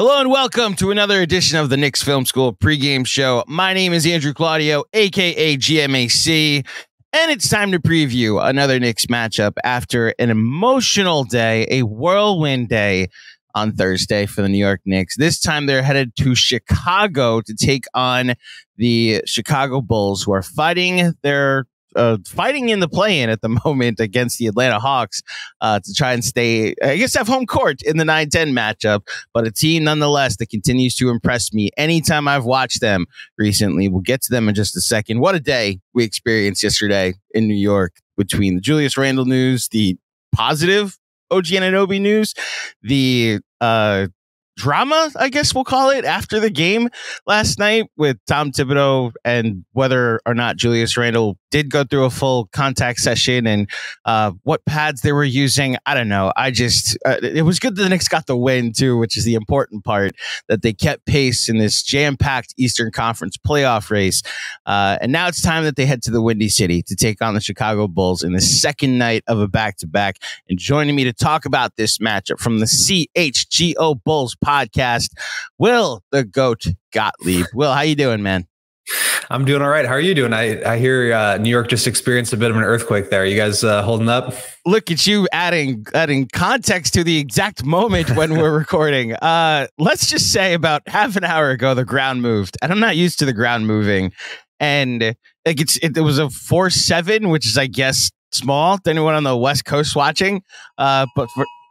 Hello and welcome to another edition of the Knicks Film School pregame show. My name is Andrew Claudio, aka GMAC, and it's time to preview another Knicks matchup after an emotional day, a whirlwind day on Thursday for the New York Knicks. This time they're headed to Chicago to take on the Chicago Bulls, who are fighting in the play-in at the moment against the Atlanta Hawks to try and stay, I guess, have home court in the 9-10 matchup, but a team nonetheless that continues to impress me anytime I've watched them recently. We'll get to them in just a second. What a day we experienced yesterday in New York between the Julius Randle news, the positive OG Anunoby news, the drama, I guess we'll call it, after the game last night with Tom Thibodeau and whether or not Julius Randle did go through a full contact session and what pads they were using. I don't know. It was good that the Knicks got the win too, which is the important part, that they kept pace in this jam-packed Eastern Conference playoff race. And now it's time that they head to the Windy City to take on the Chicago Bulls in the second night of a back-to-back. And joining me to talk about this matchup from the CHGO Bulls podcast, Will the GOAT Gottlieb. Will, how you doing, man? I'm doing all right. How are you doing? I hear New York just experienced a bit of an earthquake there. You guys holding up? Look at you adding context to the exact moment when we're recording. Let's just say about half an hour ago, the ground moved, and I'm not used to the ground moving. And like it was a 4.7, which is, I guess, small to anyone on the West Coast watching.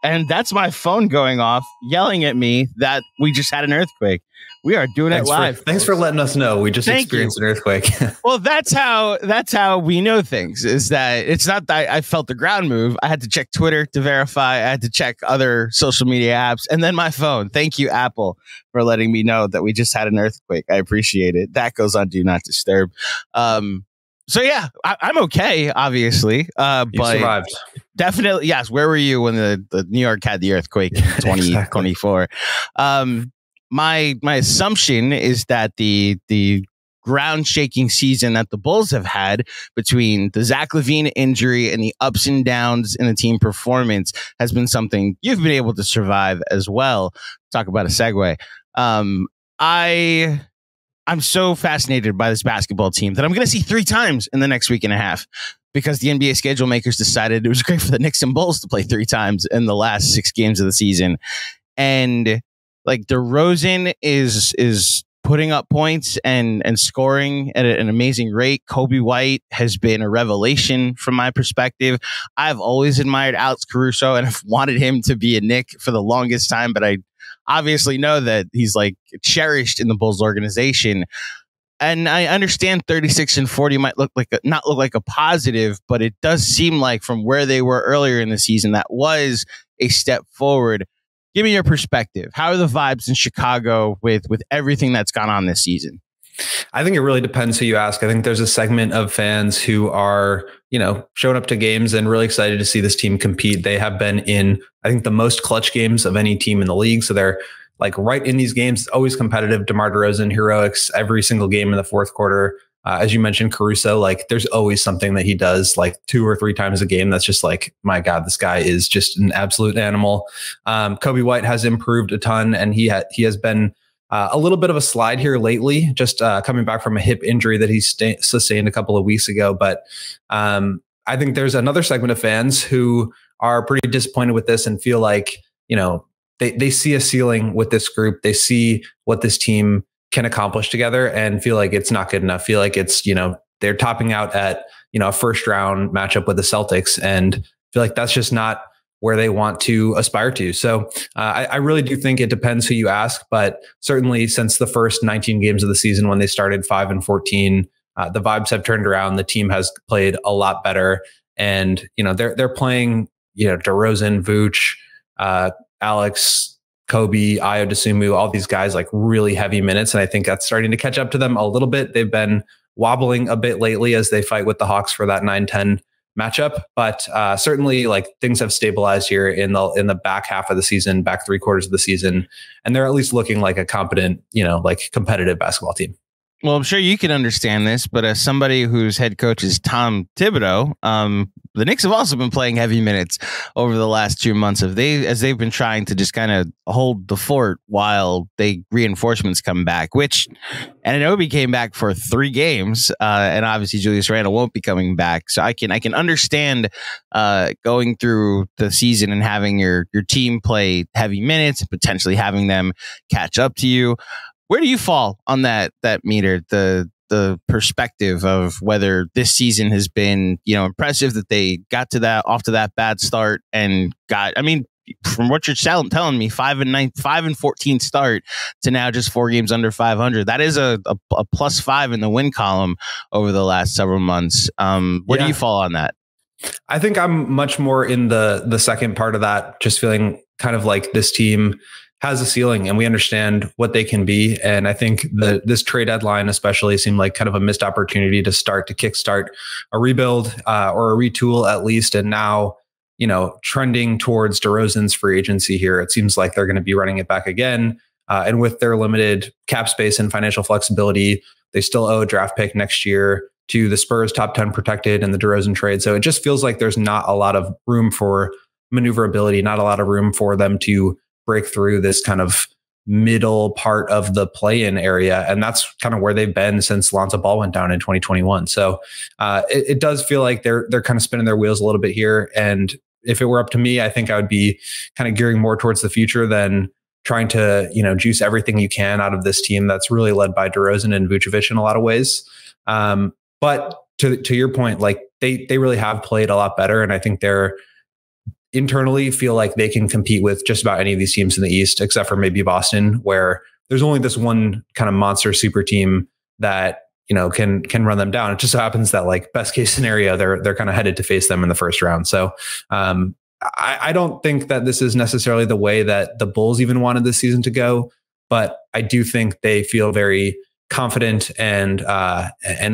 And that's my phone going off, yelling at me that we just had an earthquake. We are doing it live. Thanks for letting us know. We just experienced an earthquake. Well, that's how we know things, is that it's not that I felt the ground move. I had to check Twitter to verify. I had to check other social media apps and then my phone. Thank you, Apple, for letting me know that we just had an earthquake. I appreciate it. That goes on Do Not Disturb. So yeah, I'm okay, obviously. But survived. Definitely, yes. Where were you when the New York had the earthquake in 2024? My assumption is that the ground shaking season that the Bulls have had between the Zach Lavine injury and the ups and downs in the team performance has been something you've been able to survive as well. Talk about a segue. I'm so fascinated by this basketball team that I'm going to see 3 times in the next week and a half, because the NBA schedule makers decided it was great for the Knicks and Bulls to play 3 times in the last 6 games of the season. And like DeRozan is putting up points and scoring at an amazing rate. Kobe White has been a revelation from my perspective. I've always admired Alex Caruso and have wanted him to be a Knick for the longest time, but I obviously know that he's like cherished in the Bulls organization. And I understand 36 and 40 might not look like a positive, but it does seem like from where they were earlier in the season, that was a step forward. Give me your perspective. How are the vibes in Chicago with everything that's gone on this season? I think it really depends who you ask. I think there's a segment of fans who are, showing up to games and really excited to see this team compete. They have been in, I think, the most clutch games of any team in the league. So they're like right in these games, always competitive. DeMar DeRozan, heroics every single game in the fourth quarter. As you mentioned, Caruso, like there's always something that he does like 2 or 3 times a game. That's just like, my God, this guy is just an absolute animal. Kobe White has improved a ton, and he has been a little bit of a slide here lately, just coming back from a hip injury that he sustained a couple of weeks ago. But I think there's another segment of fans who are pretty disappointed with this and feel like, they see a ceiling with this group. They see what this team can accomplish together and feel like it's not good enough. Feel like it's, they're topping out at, a first round matchup with the Celtics, and feel like that's just not where they want to aspire to. So I really do think it depends who you ask, but certainly since the first 19 games of the season when they started 5-14, the vibes have turned around. The team has played a lot better, and they're playing DeRozan, Vooch, Alex, Kobe, Ayo Dosunmu, all these guys like really heavy minutes, and I think that's starting to catch up to them a little bit. They've been wobbling a bit lately as they fight with the Hawks for that 9-10 matchup, but certainly like things have stabilized here in the back half of the season, back 3 quarters of the season, and they're at least looking like a competent, like competitive basketball team. Well, I'm sure you can understand this, but as somebody whose head coach is Tom Thibodeau, the Knicks have also been playing heavy minutes over the last 2 months as they've been trying to just kind of hold the fort while reinforcements come back, which Anunoby came back for 3 games, and obviously Julius Randle won't be coming back. So I can understand going through the season and having your team play heavy minutes and potentially having them catch up to you. Where do you fall on that meter? The perspective of whether this season has been, impressive that they got off to that bad start and from what you're telling me, 5-14 start to now just 4 games under 500. That is a +5 in the win column over the last several months. Where do you fall on that? I think I'm much more in the second part of that, just feeling kind of like this team has a ceiling and we understand what they can be. And I think this trade deadline especially seemed like kind of a missed opportunity to kickstart a rebuild or a retool at least. And now, trending towards DeRozan's free agency here, it seems like they're going to be running it back again. And with their limited cap space and financial flexibility, they still owe a draft pick next year to the Spurs, top 10 protected in the DeRozan trade. So it just feels like there's not a lot of room for maneuverability, not a lot of room for them to break through this kind of middle part of the play-in area. And that's kind of where they've been since Lonzo Ball went down in 2021. So it does feel like they're kind of spinning their wheels a little bit here. And if it were up to me, I think I would be kind of gearing more towards the future than trying to, juice everything you can out of this team that's really led by DeRozan and Vucevic in a lot of ways. But to your point, like they really have played a lot better. And I think they're internally feel like they can compete with just about any of these teams in the East, except for maybe Boston, where there's only this one kind of monster super team that, can run them down. It just so happens that like best case scenario, they're kind of headed to face them in the first round. So I don't think that this is necessarily the way that the Bulls even wanted this season to go, but I do think they feel very confident and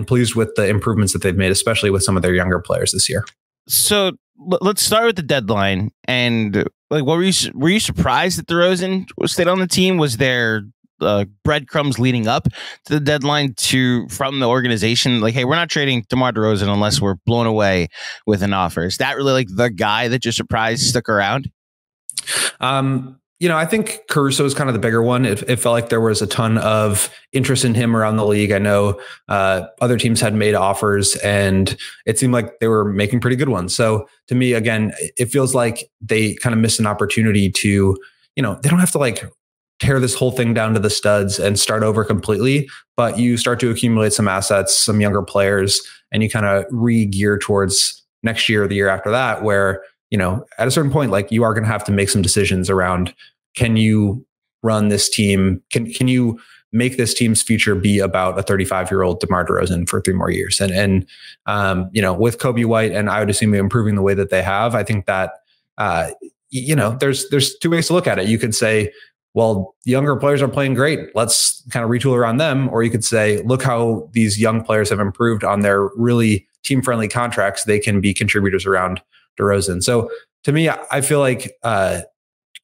pleased with the improvements that they've made, especially with some of their younger players this year. So let's start with the deadline. And like, what were you surprised that DeRozan stayed on the team? Was there breadcrumbs leading up to the deadline from the organization? Like, hey, we're not trading DeMar DeRozan unless we're blown away with an offer. Is that really like the guy that you're surprised stuck around? I think Caruso is kind of the bigger one. It felt like there was a ton of interest in him around the league. I know other teams had made offers and it seemed like they were making pretty good ones. So to me, again, it feels like they kind of missed an opportunity to, they don't have to like tear this whole thing down to the studs and start over completely, but you start to accumulate some assets, some younger players, and you kind of re-gear towards next year or the year after that, where, at a certain point, like you are going to have to make some decisions around, can you run this team? Can you make this team's future be about a 35-year-old DeMar DeRozan for 3 more years? And with Kobe White and I would assume improving the way that they have, I think that, there's 2 ways to look at it. You could say, well, younger players are playing great. Let's kind of retool around them. Or you could say, look how these young players have improved on their really team-friendly contracts. They can be contributors around DeRozan. So to me, I feel like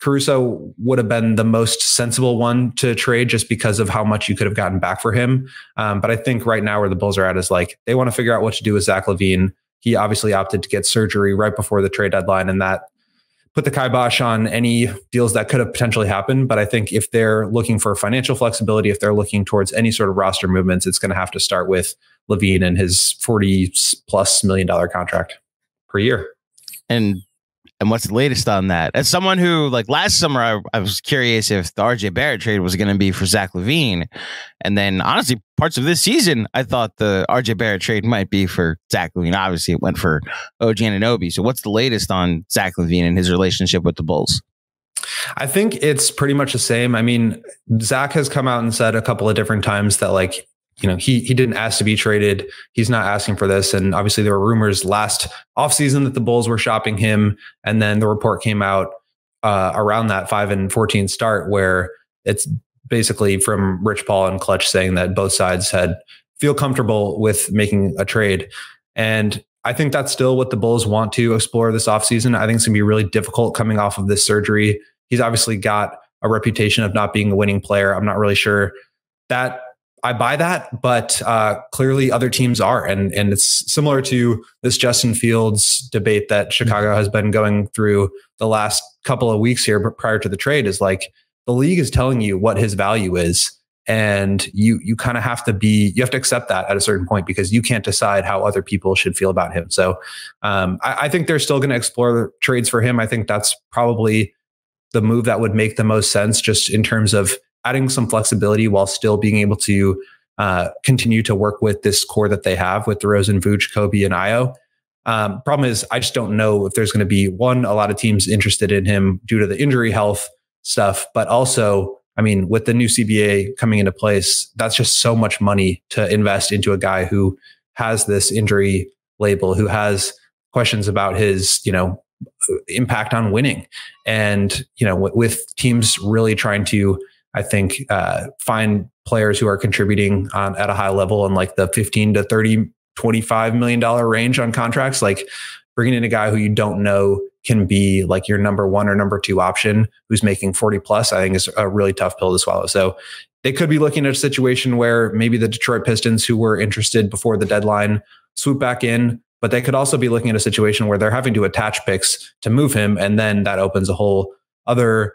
Caruso would have been the most sensible one to trade just because of how much you could have gotten back for him. But I think right now where the Bulls are at is like, they want to figure out what to do with Zach Lavine. He obviously opted to get surgery right before the trade deadline, and that put the kibosh on any deals that could have potentially happened. But I think if they're looking for financial flexibility, if they're looking towards any sort of roster movements, it's going to have to start with Lavine and his $40+ million contract per year. And what's the latest on that? As someone who, like last summer, I was curious if the RJ Barrett trade was going to be for Zach Lavine. And then honestly, parts of this season, I thought the RJ Barrett trade might be for Zach Lavine. Obviously, it went for OG Anunoby. So what's the latest on Zach Lavine and his relationship with the Bulls? I think it's pretty much the same. I mean, Zach has come out and said a couple of different times that like, he didn't ask to be traded. He's not asking for this. And obviously there were rumors last offseason that the Bulls were shopping him. And then the report came out around that 5-14 start where it's basically from Rich Paul and Clutch saying that both sides feel comfortable with making a trade. And I think that's still what the Bulls want to explore this offseason. I think it's going to be really difficult coming off of this surgery. He's obviously got a reputation of not being a winning player. I'm not really sure that I buy that, but clearly other teams are. And it's similar to this Justin Fields debate that Chicago has been going through the last couple of weeks here, but prior to the trade, is like the league is telling you what his value is. And you kind of have to you have to accept that at a certain point, because you can't decide how other people should feel about him. So I think they're still going to explore trades for him. I think that's probably the move that would make the most sense, just in terms of adding some flexibility while still being able to continue to work with this core that they have with DeRozan, Vooch, Kobe, and Io. Problem is, I just don't know if there's going to be a lot of teams interested in him due to the injury health stuff, but also, I mean, with the new CBA coming into place, that's just so much money to invest into a guy who has this injury label, who has questions about his, impact on winning. And, with teams really trying to, I think, find players who are contributing at a high level in like the 15 to 30, $25 million range on contracts, like bringing in a guy who you don't know can be like your number one or number two option, who's making 40 plus, I think is a really tough pill to swallow. So they could be looking at a situation where maybe the Detroit Pistons, who were interested before the deadline, swoop back in, but they could also be looking at a situation where they're having to attach picks to move him. And then that opens a whole other,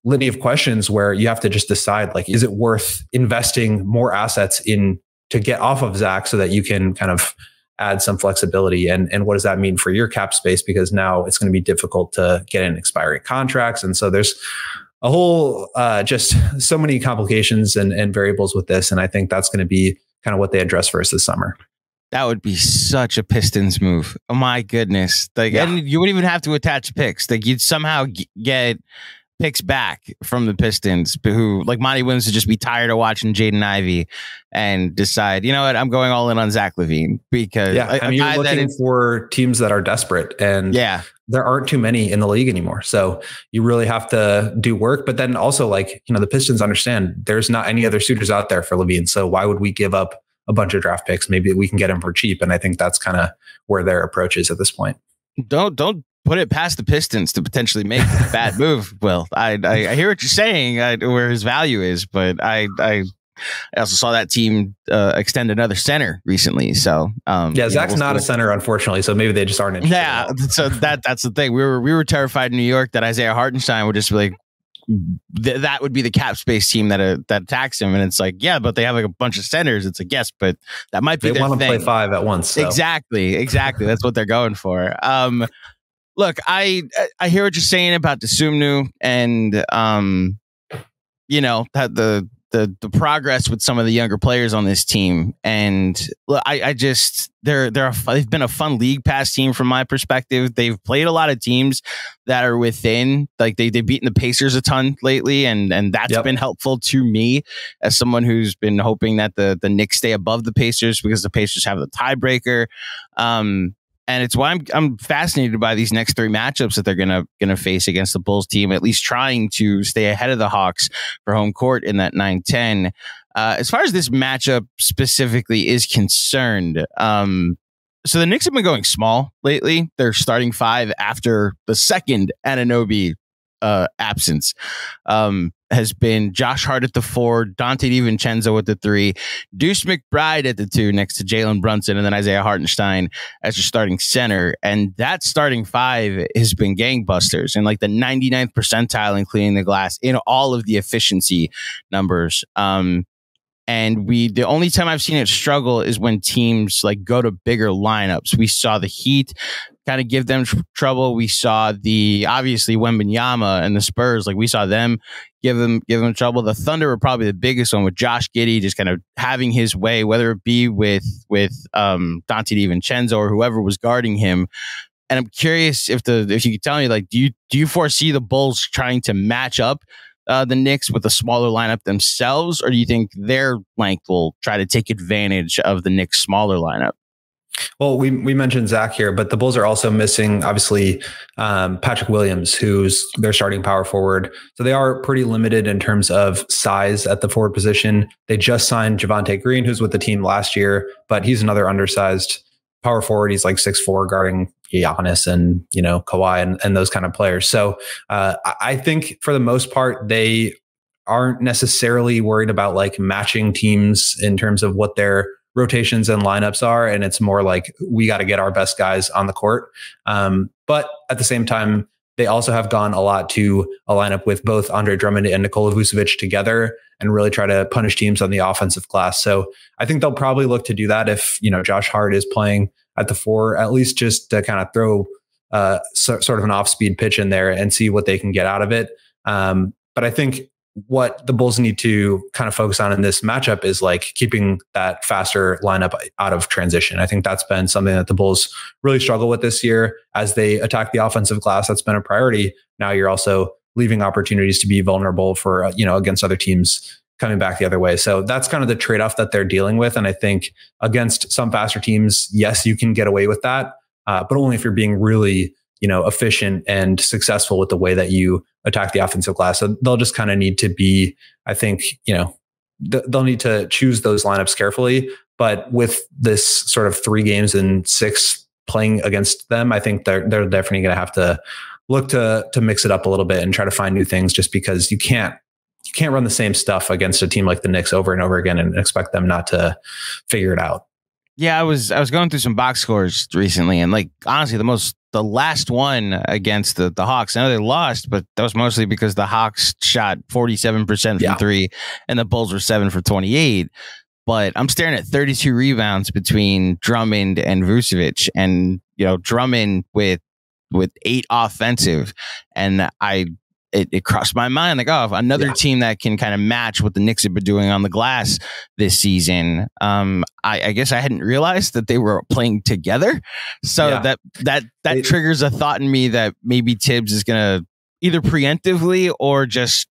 litany of questions where you have to just decide, like, is it worth investing more assets in to get off of Zach so that you can kind of add some flexibility? And what does that mean for your cap space? Because now it's going to be difficult to get in expiring contracts. And so there's a whole, just so many complications and variables with this. And I think that's going to be kind of what they address first this summer. That would be such a Pistons move. Oh my goodness. Like, yeah. And you wouldn't even have to attach picks. Like, you'd somehow get picks back from the Pistons, who, like, Monty Williams would just be tired of watching Jaden Ivey and decide, you know what, I'm going all in on Zach Lavine, because you're looking for teams that are desperate, and there aren't too many in the league anymore. So you really have to do work. But then also, like, the Pistons understand there's not any other suitors out there for Lavine. So why would we give up a bunch of draft picks? Maybe we can get him for cheap. And I think that's kind of where their approach is at this point. Don't put it past the Pistons to potentially make a bad move. Well, I hear what you're saying, where his value is, but I also saw that team extend another center recently. So Zach's not a center, unfortunately. So maybe they just aren't interested. Yeah, so that's the thing. We were terrified in New York that Isaiah Hartenstein would just be like, that would be the cap space team that attacks him. And it's like, yeah, but they have like a bunch of centers. It's like, yes, but that might be they want to play five at once. So. Exactly. That's what they're going for. Look, I hear what you're saying about the Sumnu and that the progress with some of the younger players on this team. And look, they've been a fun league pass team from my perspective. They've played a lot of teams that are within, like they've beaten the Pacers a ton lately, and that's been helpful to me as someone who's been hoping that the Knicks stay above the Pacers, because the Pacers have the tiebreaker. And it's why I'm fascinated by these next three matchups that they're gonna face against the Bulls team, at least trying to stay ahead of the Hawks for home court in that 9-10. As far as this matchup specifically is concerned, so the Knicks have been going small lately. They're starting five after the second Anunoby absence. Has been Josh Hart at the 4, Dante DiVincenzo at the 3, Deuce McBride at the 2 next to Jalen Brunson, and then Isaiah Hartenstein as your starting center. And that starting five has been gangbusters, and like the 99th percentile in cleaning the glass in all of the efficiency numbers. And the only time I've seen it struggle is when teams like go to bigger lineups. We saw the Heat kind of give them trouble. We saw obviously Wembanyama and the Spurs, like we saw them give them trouble. The Thunder were probably the biggest one, with Josh Giddey just kind of having his way, whether it be with Dante DiVincenzo or whoever was guarding him. And I'm curious if you could tell me, like, do you foresee the Bulls trying to match up the Knicks with a smaller lineup themselves, or do you think their length will try to take advantage of the Knicks' smaller lineup? Well, we mentioned Zach here, but the Bulls are also missing, obviously, Patrick Williams, who's their starting power forward. So they are pretty limited in terms of size at the forward position. They just signed Javonte Green, who's with the team last year, but he's another undersized power forward. He's like 6'4", guarding Giannis and Kawhi and those kind of players. So I think for the most part, they aren't necessarily worried about like matching teams in terms of what their rotations and lineups are. And it's more like, we got to get our best guys on the court. But at the same time, they also have gone a lot to a lineup with both Andre Drummond and Nikola Vucevic together and really try to punish teams on the offensive glass. So I think they'll probably look to do that if, Josh Hart is playing at the 4, at least just to kind of throw sort of an off-speed pitch in there and see what they can get out of it. But I think what the Bulls need to kind of focus on in this matchup is like keeping that faster lineup out of transition. I think that's been something that the Bulls really struggle with this year as they attack the offensive glass. That's been a priority. Now you're also leaving opportunities to be vulnerable for, against other teams coming back the other way. So that's kind of the trade-off that they're dealing with. And I think against some faster teams, yes, you can get away with that, but only if you're being really, efficient and successful with the way that you attack the offensive glass. So they'll just kind of need to be, I think, they'll need to choose those lineups carefully. But with this sort of 3 games and 6 playing against them, I think they're definitely going to have to look to mix it up a little bit and try to find new things, just because you can't run the same stuff against a team like the Knicks over and over again and expect them not to figure it out. Yeah, I was going through some box scores recently, and like honestly, the last one against the Hawks, I know they lost, but that was mostly because the Hawks shot 47% from 3 and the Bulls were 7 for 28. But I'm staring at 32 rebounds between Drummond and Vucevic, and Drummond with 8 offensive, and it crossed my mind like, oh, another team that can kind of match what the Knicks have been doing on the glass this season. I guess I hadn't realized that they were playing together. So that triggers a thought in me that maybe Tibbs is going to either preemptively or just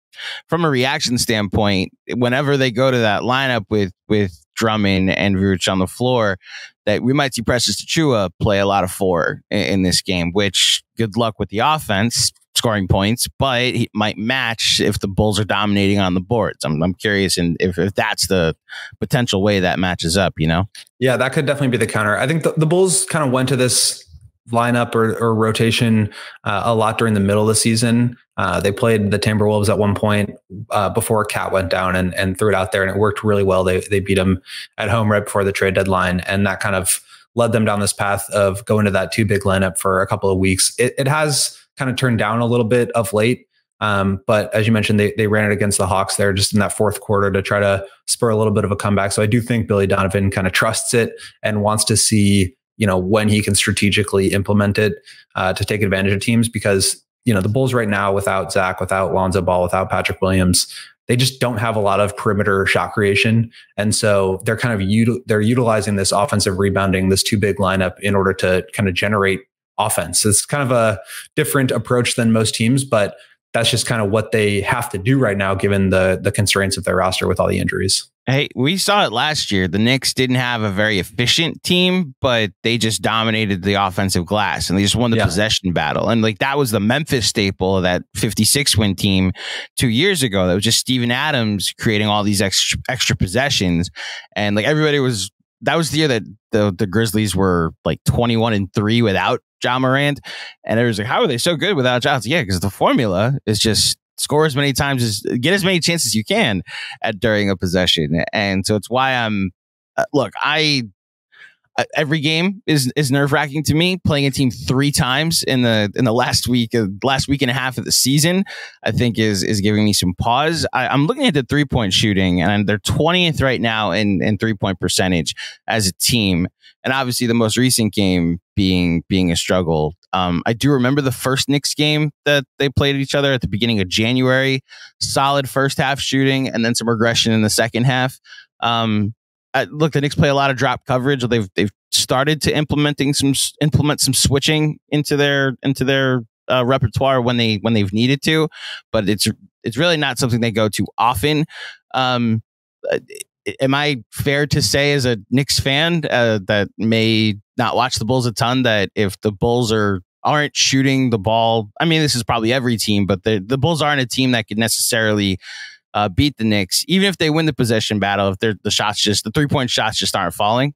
from a reaction standpoint, whenever they go to that lineup with Drummond and Vucevic on the floor, that we might see Precious Achiuwa play a lot of 4 in this game, which good luck with the offense scoring points, but he might match if the Bulls are dominating on the boards. I'm curious if that's the potential way that matches up, Yeah, that could definitely be the counter. I think the Bulls kind of went to this lineup or rotation a lot during the middle of the season. They played the Timberwolves at one point before Cat went down and threw it out there, and it worked really well. They beat them at home right before the trade deadline, and that kind of led them down this path of going to that 2 big lineup for a couple of weeks. It has kind of turned down a little bit of late. But as you mentioned, they ran it against the Hawks there just in that 4th quarter to try to spur a little bit of a comeback. So I do think Billy Donovan kind of trusts it and wants to see, when he can strategically implement it to take advantage of teams, because, the Bulls right now without Zach, without Lonzo Ball, without Patrick Williams, they just don't have a lot of perimeter shot creation. And so they're kind of, they're utilizing this offensive rebounding, this 2 big lineup in order to kind of generate offense. It's kind of a different approach than most teams, but that's just kind of what they have to do right now, given the constraints of their roster with all the injuries. Hey, we saw it last year. The Knicks didn't have a very efficient team, but they just dominated the offensive glass and they just won the possession battle. And like that was the Memphis staple of that 56-win team 2 years ago. That was just Steven Adams creating all these extra possessions. And like that was the year that the Grizzlies were like 21-3 without Ja Morant. And it was like, how are they so good without Ja? Yeah, because the formula is just score as many times get as many chances as you can during a possession. And so it's why I'm every game is nerve-wracking to me. Playing a team 3 times in the last week and a half of the season, I think is giving me some pause. I'm looking at the 3-point shooting, and they're 20th right now in 3-point percentage as a team. And obviously the most recent game being a struggle. I do remember the first Knicks game that they played each other at the beginning of January. Solid first half shooting, and then some regression in the second half. Look, the Knicks play a lot of drop coverage. They've started to implement some switching into their repertoire when they've needed to, but it's really not something they go to often. Am I fair to say, as a Knicks fan that may not watch the Bulls a ton, that if the Bulls aren't shooting the ball, I mean, this is probably every team, but the Bulls aren't a team that could necessarily beat the Knicks, even if they win the possession battle, if the 3-point shots just aren't falling?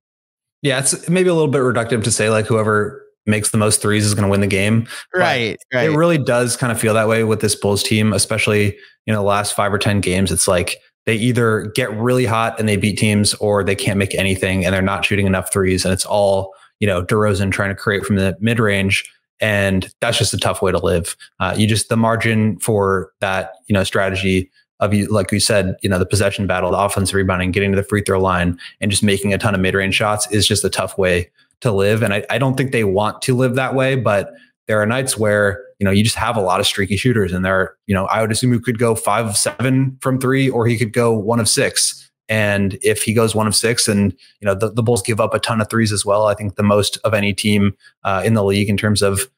Yeah, it's maybe a little bit reductive to say like whoever makes the most threes is going to win the game. Right. It really does kind of feel that way with this Bulls team, especially, the last 5 or 10 games. It's like they either get really hot and they beat teams, or they can't make anything and they're not shooting enough threes. And it's all, DeRozan trying to create from the mid range. And that's just a tough way to live. The margin for that, strategy of, like you said, the possession battle, the offensive rebounding, getting to the free throw line and just making a ton of mid-range shots is just a tough way to live. And I don't think they want to live that way, but there are nights where, you just have a lot of streaky shooters, and I would assume he could go 5 of 7 from 3, or he could go 1 of 6. And if he goes 1 of 6, and the Bulls give up a ton of threes as well, I think the most of any team in the league in terms of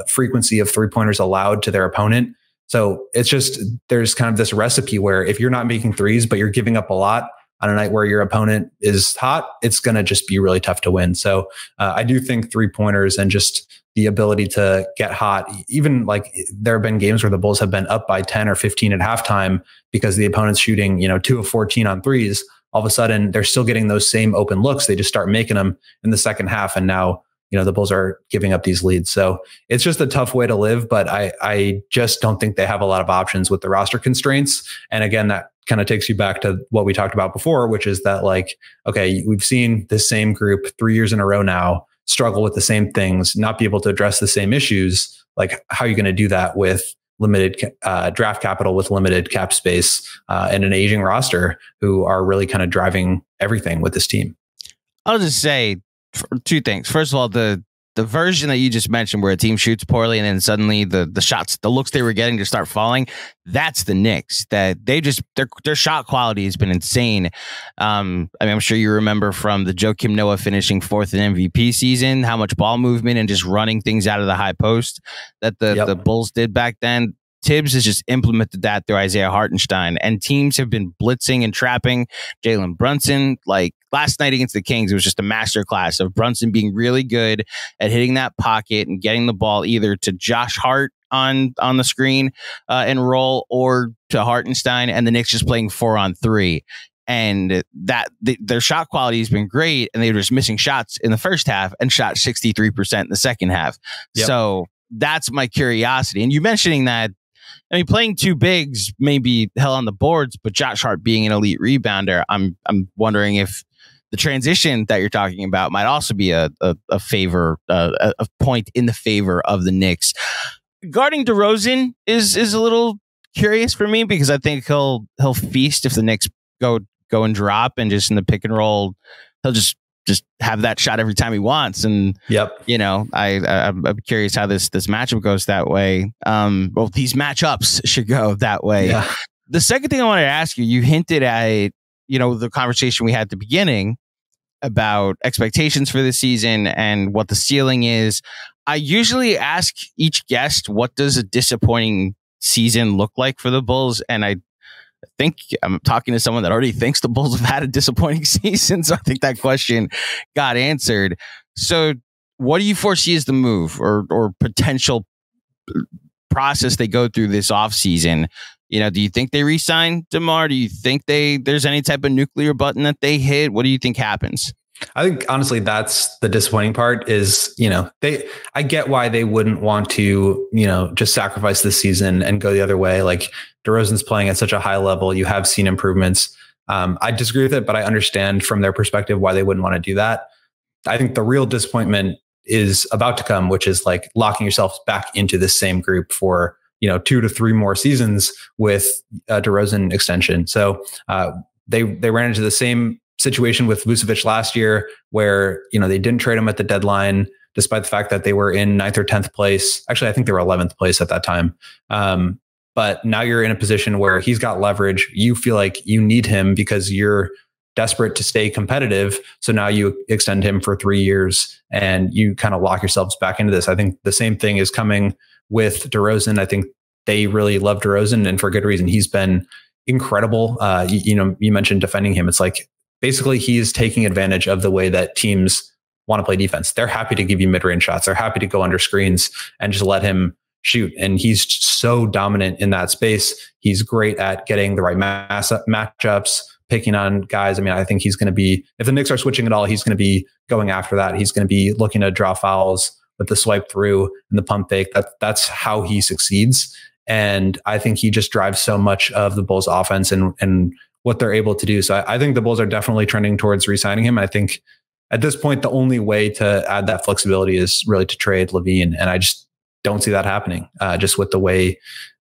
frequency of 3-pointers allowed to their opponent. So it's just, there's kind of this recipe where if you're not making threes, but you're giving up a lot on a night where your opponent is hot, it's going to just be really tough to win. So I do think 3-pointers and just the ability to get hot, even like there have been games where the Bulls have been up by 10 or 15 at halftime because the opponent's shooting, 2 of 14 on threes. All of a sudden they're still getting those same open looks. They just start making them in the second half. And now, the Bulls are giving up these leads. So it's just a tough way to live, but I just don't think they have a lot of options with the roster constraints. And again, that kind of takes you back to what we talked about before, which is that okay, we've seen this same group 3 years in a row now struggle with the same things, not be able to address the same issues. Like, how are you going to do that with limited draft capital, with limited cap space, and an aging roster who are really kind of driving everything with this team? I'll just say 2 things. First of all, the version that you just mentioned where a team shoots poorly and then suddenly the shots, the looks they were getting just start falling, that's the Knicks. That their shot quality has been insane. I'm sure you remember from the Joakim Noah finishing 4th in MVP season, how much ball movement and just running things out of the high post that the Bulls did back then. Tibbs has just implemented that through Isaiah Hartenstein, and teams have been blitzing and trapping Jalen Brunson. Like last night against the Kings, it was just a masterclass of Brunson being really good at hitting that pocket and getting the ball either to Josh Hart on the screen and roll, or to Hartenstein, and the Knicks just playing 4-on-3. And their shot quality has been great, and they were just missing shots in the first half and shot 63% in the second half. Yep. So that's my curiosity. And you mentioning that, playing 2 bigs may be hell on the boards, but Josh Hart being an elite rebounder, I'm wondering if the transition that you're talking about might also be a point in the favor of the Knicks. Guarding DeRozan is a little curious for me, because I think he'll feast if the Knicks go and drop, and just in the pick and roll, he'll just have that shot every time he wants. And I'm curious how this matchup goes that way. Well, these matchups should go that way. Yeah. The second thing I wanted to ask you hinted at, the conversation we had at the beginning about expectations for the season and what the ceiling is. I usually ask each guest, what does a disappointing season look like for the Bulls? And I think I'm talking to someone that already thinks the Bulls have had a disappointing season. So I think that question got answered. So what do you foresee as the move or potential process they go through this offseason? Do you think they re-sign DeMar? Do you think there's any type of nuclear button that they hit? What do you think happens? I think honestly, that's the disappointing part is, I get why they wouldn't want to, just sacrifice this season and go the other way. Like DeRozan's playing at such a high level. You have seen improvements. I disagree with it, but I understand from their perspective why they wouldn't want to do that. I think the real disappointment is about to come, which is like locking yourselves back into this same group for, 2 to 3 more seasons with a DeRozan extension. So they ran into the same situation with Vucevic last year, where they didn't trade him at the deadline, despite the fact that they were in 9th or 10th place. Actually, I think they were 11th place at that time. But now you're in a position where he's got leverage. You feel like you need him because you're desperate to stay competitive. So now you extend him for 3 years and you kind of lock yourselves back into this. I think the same thing is coming with DeRozan. I think they really love DeRozan, and for good reason. He's been incredible. You mentioned defending him. It's like, basically, he is taking advantage of the way that teams want to play defense. They're happy to give you mid-range shots. They're happy to go under screens and just let him shoot. And he's so dominant in that space. He's great at getting the right matchups, picking on guys. I think he's going to be, if the Knicks are switching at all, he's going to be going after that. He's going to be looking to draw fouls with the swipe through and the pump fake. That's how he succeeds. And I think he just drives so much of the Bulls offense and what they're able to do. So I think the Bulls are definitely trending towards re-signing him. I think at this point, the only way to add that flexibility is really to trade Lavine. And I just don't see that happening, just with the way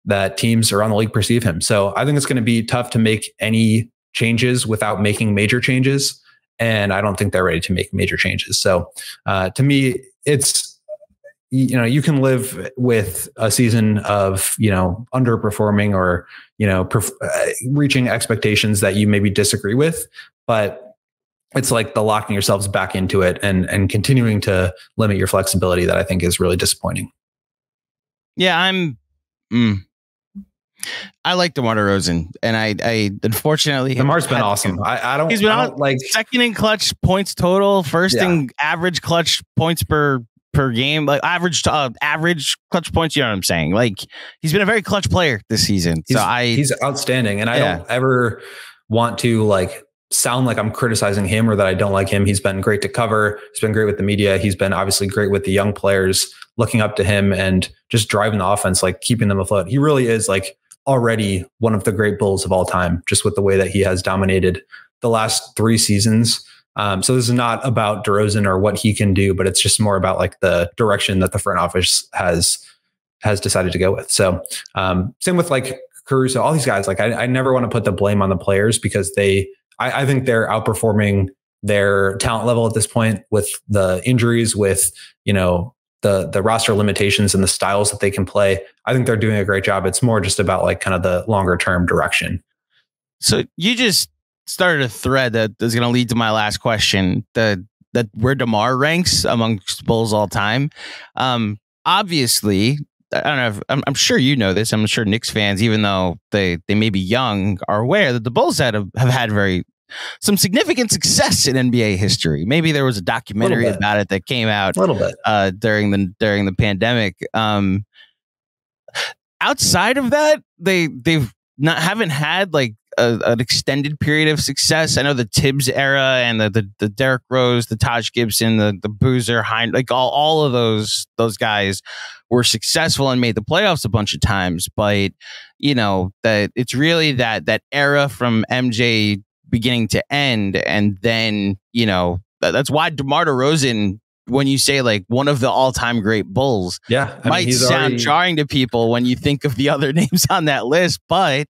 that teams around the league perceive him. So I think it's going to be tough to make any changes without making major changes. And I don't think they're ready to make major changes. So to me, it's, you can live with a season of, underperforming or, reaching expectations that you maybe disagree with, but it's like the locking yourselves back into it and continuing to limit your flexibility that I think is really disappointing. Yeah, I like DeMar DeRozan, and I unfortunately DeMar's been awesome. He's been like second in clutch points total, first in average clutch points per game, like average clutch points. You know what I'm saying? Like he's been a very clutch player this season. He's outstanding, and I don't ever want to sound like I'm criticizing him or that I don't like him. He's been great to cover. He's been great with the media. He's been obviously great with the young players looking up to him and just driving the offense, keeping them afloat. He really is already one of the great Bulls of all time, just with the way that he has dominated the last 3 seasons. So this is not about DeRozan or what he can do, but it's just more about the direction that the front office has decided to go with. So same with Caruso, all these guys. I never want to put the blame on the players because I think they're outperforming their talent level at this point with the injuries, with the roster limitations and the styles that they can play. I think they're doing a great job. It's more just about kind of the longer term direction. So you just started a thread that is going to lead to my last question, that where DeMar ranks amongst Bulls all time. Obviously, I don't know if, I'm sure you know this. I'm sure Knicks fans, even though they may be young, are aware that the Bulls have had some significant success in NBA history. Maybe there was a documentary about it that came out a little bit during the pandemic. Outside of that, haven't had an extended period of success. I know the Tibbs era and the Derrick Rose, the Taj Gibson, the Boozer, all of those guys were successful and made the playoffs a bunch of times. But that it's really that era from MJ beginning to end, and then that's why DeMar DeRozan, when you say one of the all-time great Bulls, might sound jarring to people when you think of the other names on that list, but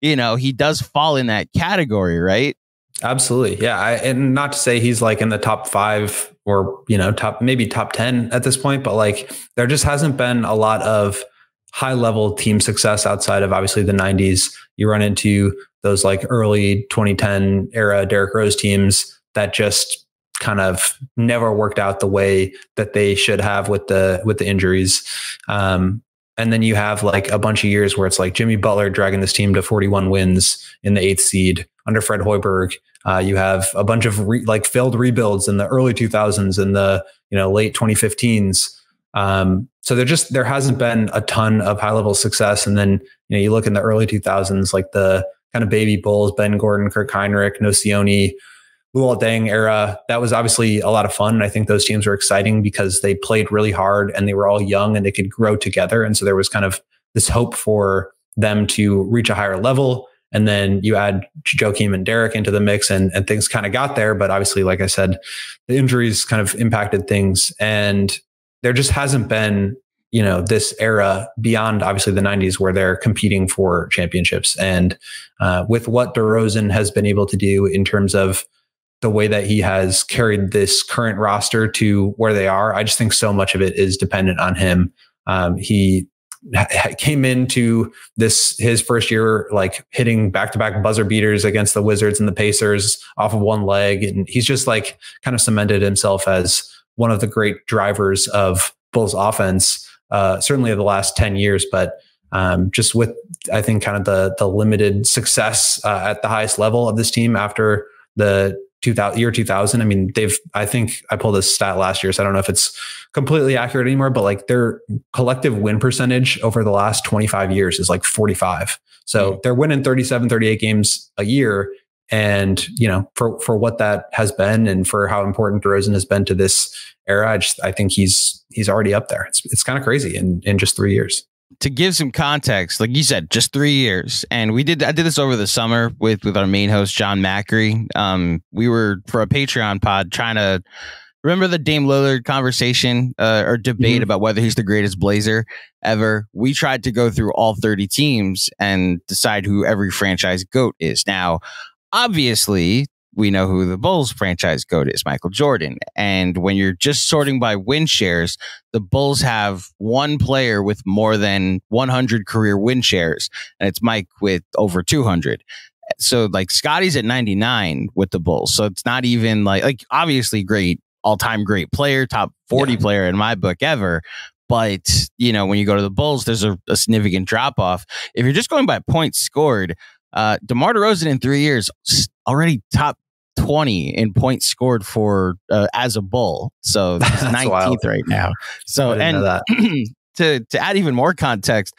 he does fall in that category, right? Absolutely. Yeah. And not to say he's in the top 5 or, top 10 at this point, but there just hasn't been a lot of high level team success outside of obviously the 90s. You run into those early 2010 era Derrick Rose teams that just kind of never worked out the way that they should have with the injuries. And then you have a bunch of years where it's Jimmy Butler dragging this team to 41 wins in the 8th seed under Fred Hoiberg. You have a bunch of failed rebuilds in the early 2000s and the late 2015s. So there hasn't been a ton of high level success. And then you look in the early 2000s, the kind of baby Bulls, Ben Gordon, Kirk Heinrich, Nocioni, Luol Deng era. That was obviously a lot of fun. And I think those teams were exciting because they played really hard and they were all young and they could grow together. And so there was kind of this hope for them to reach a higher level. And then you add Joakim and Derek into the mix and things kind of got there. But obviously, like I said, the injuries kind of impacted things. And there just hasn't been, this era beyond obviously the 90s where they're competing for championships. And with what DeRozan has been able to do in terms of the way that he has carried this current roster to where they are, I just think so much of it is dependent on him. He came into his first year hitting back-to-back buzzer beaters against the Wizards and the Pacers off of one leg, and he's just kind of cemented himself as one of the great drivers of Bulls offense, certainly of the last 10 years. But just with, I think, kind of the limited success at the highest level of this team after the year 2000. I mean, I think I pulled this stat last year, so I don't know if it's completely accurate anymore, but their collective win percentage over the last 25 years is 45. So they're winning 37, 38 games a year. And, for what that has been and for how important DeRozan has been to this era, I think he's already up there. It's kind of crazy in just 3 years. To give some context, like you said, just 3 years. And I did this over the summer with our main host, John Macri. We were, for a Patreon pod, trying to remember the Dame Lillard conversation or debate about whether he's the greatest Blazer ever. We tried to go through all 30 teams and decide who every franchise GOAT is. Now, obviously, we know who the Bulls franchise GOAT is, Michael Jordan. And when you're just sorting by win shares, the Bulls have one player with more than 100 career win shares, and it's Mike with over 200. So like Scotty's at 99 with the Bulls. So it's not even like obviously great, all-time great player, top 40 player in my book ever. But, when you go to the Bulls, there's a significant drop off. If you're just going by points scored, DeMar DeRozan in 3 years already top 20 in points scored for as a Bull. So he's 19th right now. So and to add even more context,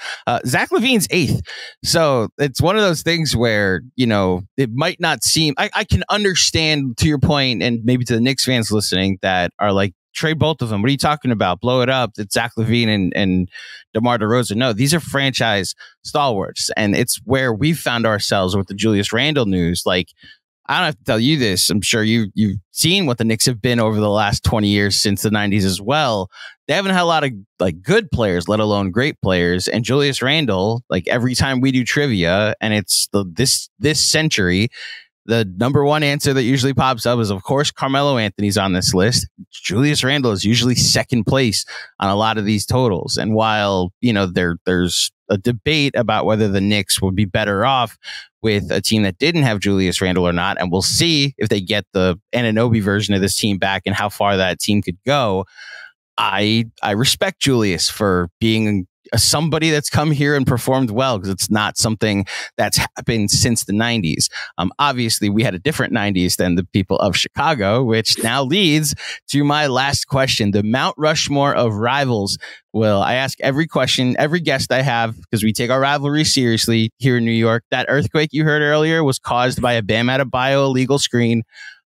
Zach Lavine's 8th. So it's one of those things where, it might not seem, I can understand, to your point, and maybe to the Knicks fans listening that are like, trade both of them. What are you talking about? Blow it up. It's Zach Lavine and DeMar DeRozan. No, these are franchise stalwarts. And it's where we found ourselves with the Julius Randle news. Like, I don't have to tell you this. I'm sure you've seen what the Knicks have been over the last 20 years since the 90s as well. They haven't had a lot of good players, let alone great players. And Julius Randle, every time we do trivia, and it's this century, the number one answer that usually pops up is, of course, Carmelo Anthony's on this list. Julius Randle is usually second place on a lot of these totals. And while, there's a debate about whether the Knicks would be better off with a team that didn't have Julius Randle or not, and we'll see if they get the Anunoby version of this team back and how far that team could go. I respect Julius for being somebody that's come here and performed well, because it's not something that's happened since the 90s. Obviously, we had a different 90s than the people of Chicago, which now leads to my last question, the Mount Rushmore of rivals. Well, I ask every question, every guest I have, because we take our rivalry seriously here in New York. That earthquake you heard earlier was caused by a Bam Adebayo illegal screen.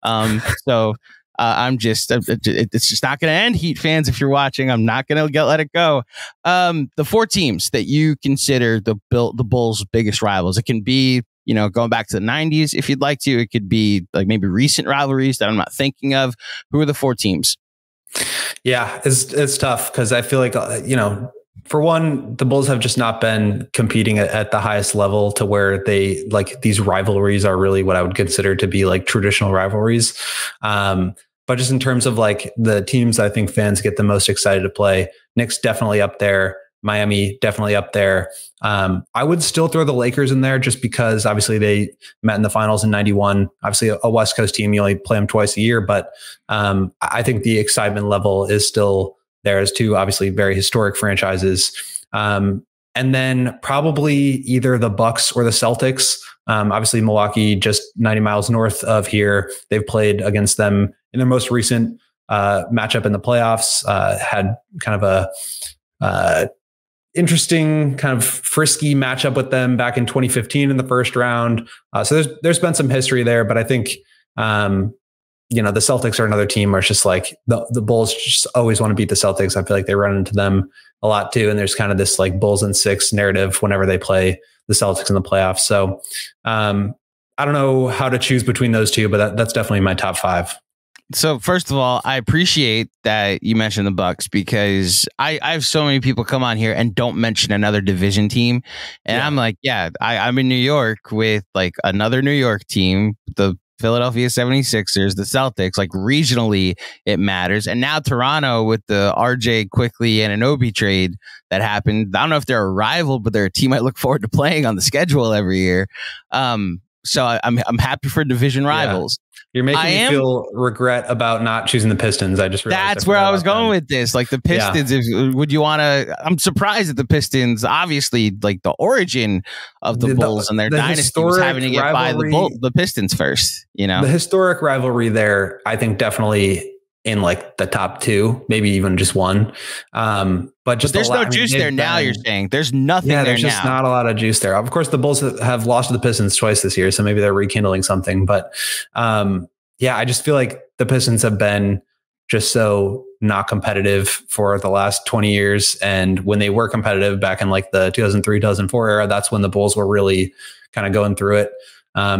It's just not going to end, Heat fans. If you're watching, I'm not going to let it go. The 4 teams that you consider the Bulls' biggest rivals. It can be, going back to the 90s, if you'd like to. It could be maybe recent rivalries that I'm not thinking of. Who are the 4 teams? Yeah, it's tough because I feel like, for one, the Bulls have just not been competing at the highest level to where they these rivalries are really what I would consider to be traditional rivalries. But just in terms of the teams I think fans get the most excited to play, Knicks definitely up there. Miami definitely up there. I would still throw the Lakers in there just because obviously they met in the finals in 91. Obviously a West Coast team, you only play them twice a year, but I think the excitement level is still there as 2 obviously very historic franchises. And then probably either the Bucks or the Celtics. Obviously Milwaukee just 90 miles north of here. They've played against them in their most recent matchup in the playoffs, had kind of a interesting kind of frisky matchup with them back in 2015 in the first round. So there's been some history there, but I think, the Celtics are another team where it's just the Bulls just always want to beat the Celtics. I feel like they run into them a lot too. And there's kind of this Bulls in 6 narrative whenever they play the Celtics in the playoffs. So I don't know how to choose between those 2, but that's definitely my top 5. So first of all, I appreciate that you mentioned the Bucks, because I have so many people come on here and don't mention another division team. And I'm like, I'm in New York with another New York team, the Philadelphia 76ers, the Celtics. Regionally, it matters. And now Toronto with the RJ Quickly and Anunoby trade that happened. I don't know if they're a rival, but they're a team I look forward to playing on the schedule every year. So I'm happy for division rivals. You're making me feel regret about not choosing the Pistons. I just realized that's where I was going with this. The Pistons, would you want to? I'm surprised that the Pistons, obviously, the origin of the Bulls and their dynasty was having to get by the Pistons first. The historic rivalry there, I think, definitely in like the top two, maybe even just one. But there's no juice there now. You're saying there's nothing there now. There's just not a lot of juice there. Of course, the Bulls have lost to the Pistons twice this year, so maybe they're rekindling something. But I just feel like the Pistons have been just so not competitive for the last 20 years. And when they were competitive back in like the 2003, 2004 era, that's when the Bulls were really kind of going through it.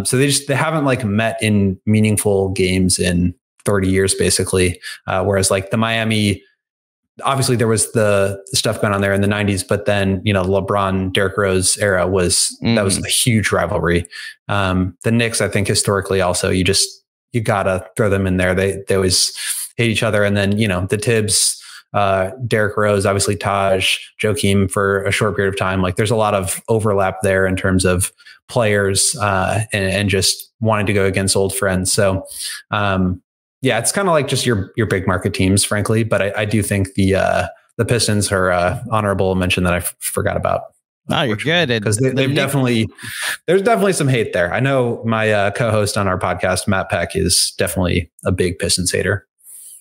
So they haven't like met in meaningful games in 30 years, basically. Whereas like the Miami, obviously there was the stuff going on there in the 90s, but then, LeBron, Derrick Rose era that was a huge rivalry. The Knicks, I think historically also, you gotta throw them in there. They always hate each other. And then, the Tibbs, Derrick Rose, obviously Taj, Joakim for a short period of time. Like there's a lot of overlap there in terms of players and just wanting to go against old friends. So, it's kind of like just your big market teams, frankly. But I do think the Pistons are honorable mention that I forgot about. No, you're good. Because there's definitely some hate there. I know my co-host on our podcast, Matt Peck, is definitely a big Pistons hater.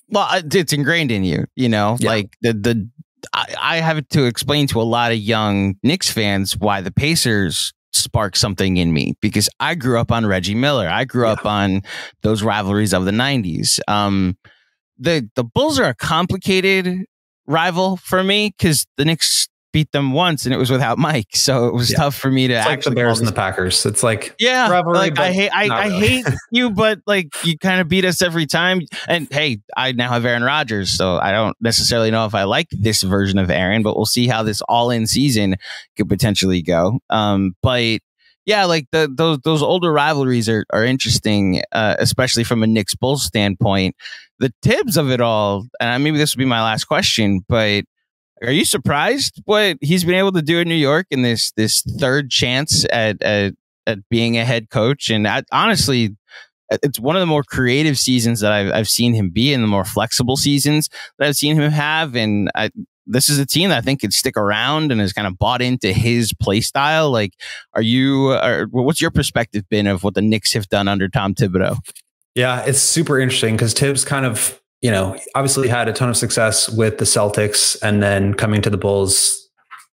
Well, it's ingrained in you, like I have to explain to a lot of young Knicks fans why the Pacers sparked something in me, because I grew up on Reggie Miller. I grew up on those rivalries of the 90s. The Bulls are a complicated rival for me because the Knicks beat them once and it was without Mike, so it was tough for me to it's like the Bears and the Packers. It's like rivalry, like I hate you, but like you kind of beat us every time. And hey, I now have Aaron Rodgers, so I don't necessarily know if I like this version of Aaron, but we'll see how this all-in season could potentially go. But yeah, like those older rivalries are interesting, especially from a Knicks Bulls standpoint. The Tibbs of it all, and maybe this will be my last question, but are you surprised what he's been able to do in New York in this third chance at being a head coach? And honestly, it's one of the more creative seasons that I've seen him be, and the more flexible seasons that I've seen him have. And this is a team that I think could stick around and has kind of bought into his play style. Like, what's your perspective been of what the Knicks have done under Tom Thibodeau? Yeah, it's super interesting because Tibbs kind of, obviously had a ton of success with the Celtics, and then coming to the Bulls,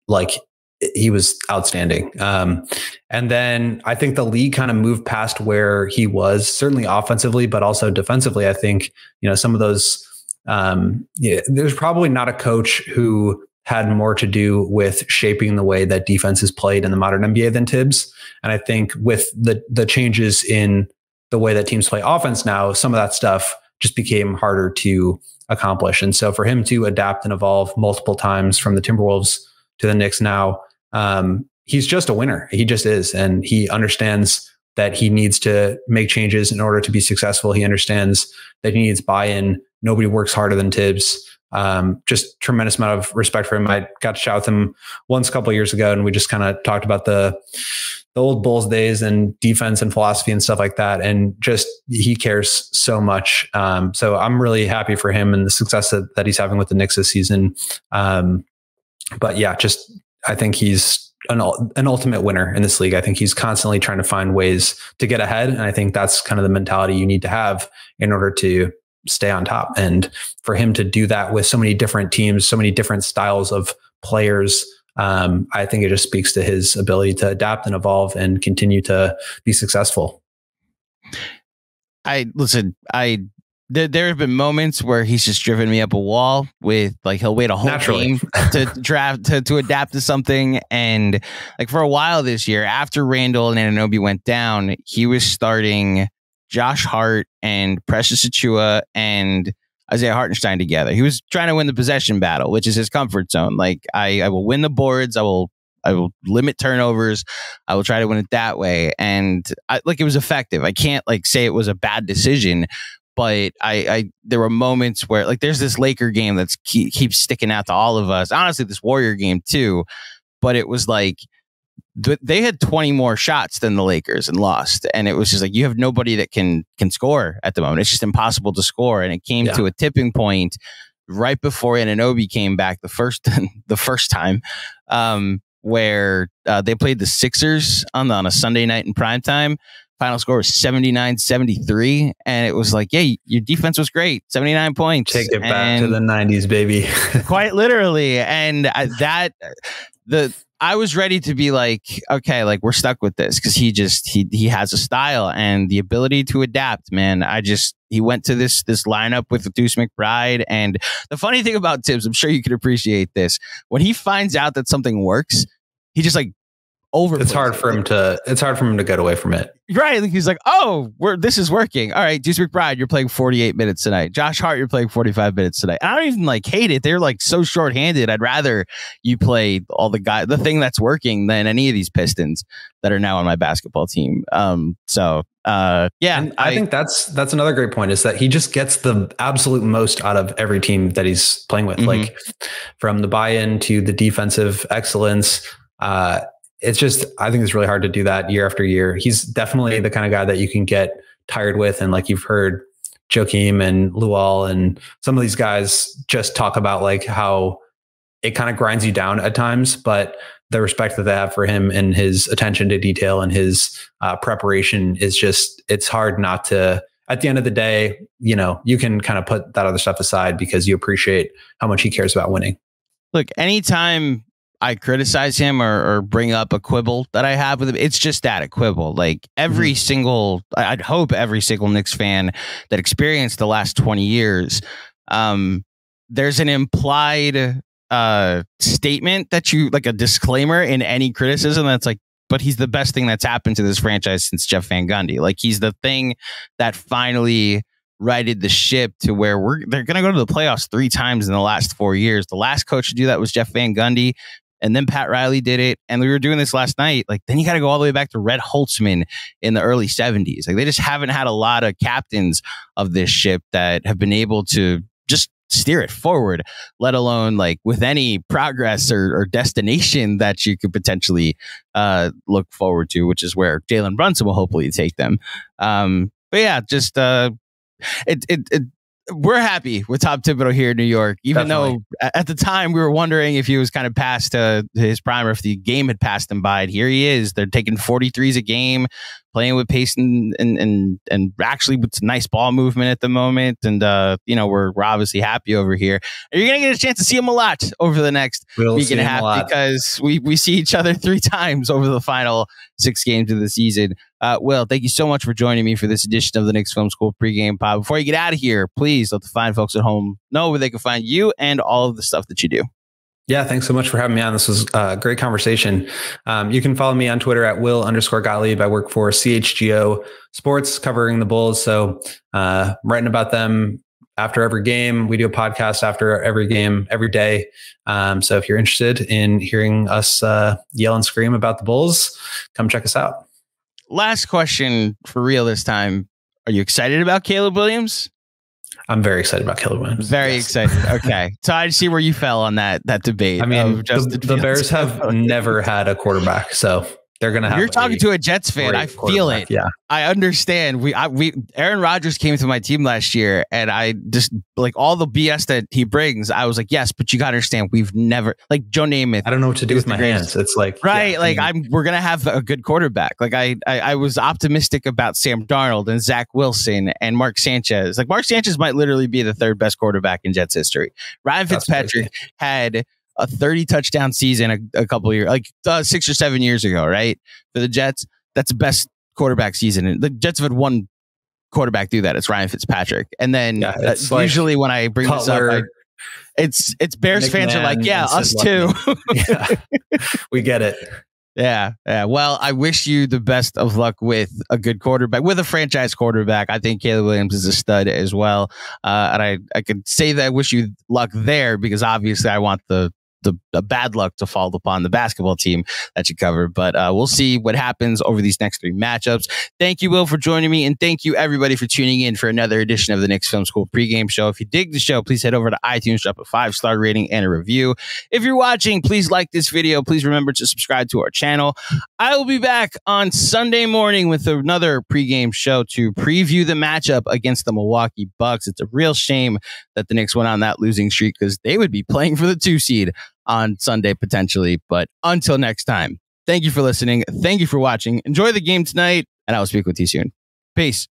like he was outstanding. And then I think the league kind of moved past where he was, certainly offensively, but also defensively. I think, some of those, there's probably not a coach who had more to do with shaping the way that defense is played in the modern NBA than Tibbs. And I think with the changes in the way that teams play offense now, some of that stuff just became harder to accomplish. And so for him to adapt and evolve multiple times from the Timberwolves to the Knicks now, he's just a winner. He just is. And he understands that he needs to make changes in order to be successful. He understands that he needs buy-in. Nobody works harder than Tibbs. Just tremendous amount of respect for him. I got to chat with him once a couple of years ago, and we just kind of talked about the old Bulls days and defense and philosophy and stuff like that. And just, he cares so much. So I'm really happy for him and the success that he's having with the Knicks this season. But yeah, just, I think he's an ultimate winner in this league. I think he's constantly trying to find ways to get ahead. And I think that's kind of the mentality you need to have in order to stay on top. And for him to do that with so many different teams, so many different styles of players, I think it just speaks to his ability to adapt and evolve and continue to be successful. There have been moments where he's just driven me up a wall with, like, he'll wait a whole game to adapt to something. And like for a while this year, after Randall and Anunoby went down, he was starting Josh Hart and Precious Achiuwa and Isaiah Hartenstein together. He was trying to win the possession battle, which is his comfort zone. Like, I will win the boards. I will limit turnovers. I will try to win it that way. And it was effective. I can't say it was a bad decision, but there were moments where, like, there's this Laker game that's keeps sticking out to all of us. Honestly, this Warrior game too, but it was like, they had 20 more shots than the Lakers and lost. And it was just like, you have nobody that can score at the moment. It's just impossible to score. And it came to a tipping point right before Anunoby came back the first time, where they played the Sixers on a Sunday night in primetime. Final score was 79-73. And it was like, yeah, your defense was great. 79 points. Take it back to the 90s, baby. Quite literally. And I was ready to be like, okay, like we're stuck with this because he has a style and the ability to adapt, man. He went to this lineup with Deuce McBride. And the funny thing about Tibbs, I'm sure you could appreciate this. When he finds out that something works, he just like it's hard for him to get away from it. Right. He's like, oh, this is working. All right, Deuce McBride, you're playing 48 minutes tonight. Josh Hart, you're playing 45 minutes tonight. I don't even like hate it. They're like so shorthanded. I'd rather you play the thing that's working than any of these Pistons that are now on my basketball team. Yeah, and I think that's another great point is that he just gets the absolute most out of every team that he's playing with, like from the buy-in to the defensive excellence. It's just, I think it's really hard to do that year after year. He's definitely the kind of guy that you can get tired with. And like you've heard Joakim and Luol and some of these guys just talk about like how it kind of grinds you down at times, but the respect that they have for him and his attention to detail and his preparation is just, it's hard not to, at the end of the day, you can kind of put that other stuff aside because you appreciate how much he cares about winning. Look, anytime I criticize him or bring up a quibble that I have with him, it's just that, a quibble. Like I'd hope every single Knicks fan that experienced the last 20 years, there's an implied statement that you like, a disclaimer in any criticism that's like, but he's the best thing that's happened to this franchise since Jeff Van Gundy. Like he's the thing that finally righted the ship to where they're going to go to the playoffs 3 times in the last 4 years. The last coach to do that was Jeff Van Gundy. And then Pat Riley did it. And we were doing this last night. Like, then you got to go all the way back to Red Holtzman in the early 70s. Like, they just haven't had a lot of captains of this ship that have been able to just steer it forward, let alone like with any progress or destination that you could potentially look forward to, which is where Jalen Brunson will hopefully take them. But yeah, just we're happy with Tom Thibodeau here in New York, even though at the time we were wondering if he was kind of past his prime or if the game had passed him by. Here he is. They're taking 43s a game, playing with pace and actually with nice ball movement at the moment. And, we're obviously happy over here. And you're going to get a chance to see him a lot over the next week and a half because we see each other 3 times over the final 6 games of the season. Will, thank you so much for joining me for this edition of the Knicks Film School pregame pod. Before you get out of here, please let the fine folks at home know where they can find you and all of the stuff that you do. Yeah, thanks so much for having me on. This was a great conversation. You can follow me on Twitter at Will_Gottlieb. I work for CHGO Sports, covering the Bulls. So writing about them after every game. We do a podcast after every game, every day. So if you're interested in hearing us yell and scream about the Bulls, come check us out. Last question for real this time. Are you excited about Caleb Williams? I'm very excited about Caleb Williams. Very excited. Okay. So I see where you fell on that debate. I mean, the Bears have never had a quarterback, so they're going to have. You're talking to a Jets fan. I feel it. Yeah. I understand. Aaron Rodgers came to my team last year, and I just like all the BS that he brings. I was like, yes, but you got to understand, we've never, like Joe Namath. I don't know what to do with my hands. It's like, right. Yeah, like we're going to have a good quarterback. Like I was optimistic about Sam Darnold and Zach Wilson and Mark Sanchez. Like Mark Sanchez might literally be the 3rd best quarterback in Jets history. Ryan Fitzpatrick had a 30 touchdown season a couple of years, like 6 or 7 years ago, right? For the Jets, that's the best quarterback season. And the Jets have had one quarterback do that. It's Ryan Fitzpatrick. And then usually when I bring Cutler, this up, it's Bears McMahon fans are like, yeah, us too. Yeah, we get it. Yeah. Well, I wish you the best of luck with a good quarterback, with a franchise quarterback. I think Caleb Williams is a stud as well. And I could say that I wish you luck there because obviously I want the bad luck to fall upon the basketball team that you cover. But we'll see what happens over these next 3 matchups. Thank you, Will, for joining me. And thank you, everybody, for tuning in for another edition of the Knicks Film School pregame show. If you dig the show, please head over to iTunes, drop a 5-star rating and a review. If you're watching, please like this video. Please remember to subscribe to our channel. I will be back on Sunday morning with another pregame show to preview the matchup against the Milwaukee Bucks. It's a real shame that the Knicks went on that losing streak because they would be playing for the 2 seed on Sunday potentially. But until next time, thank you for listening. Thank you for watching. Enjoy the game tonight. and I will speak with you soon. Peace.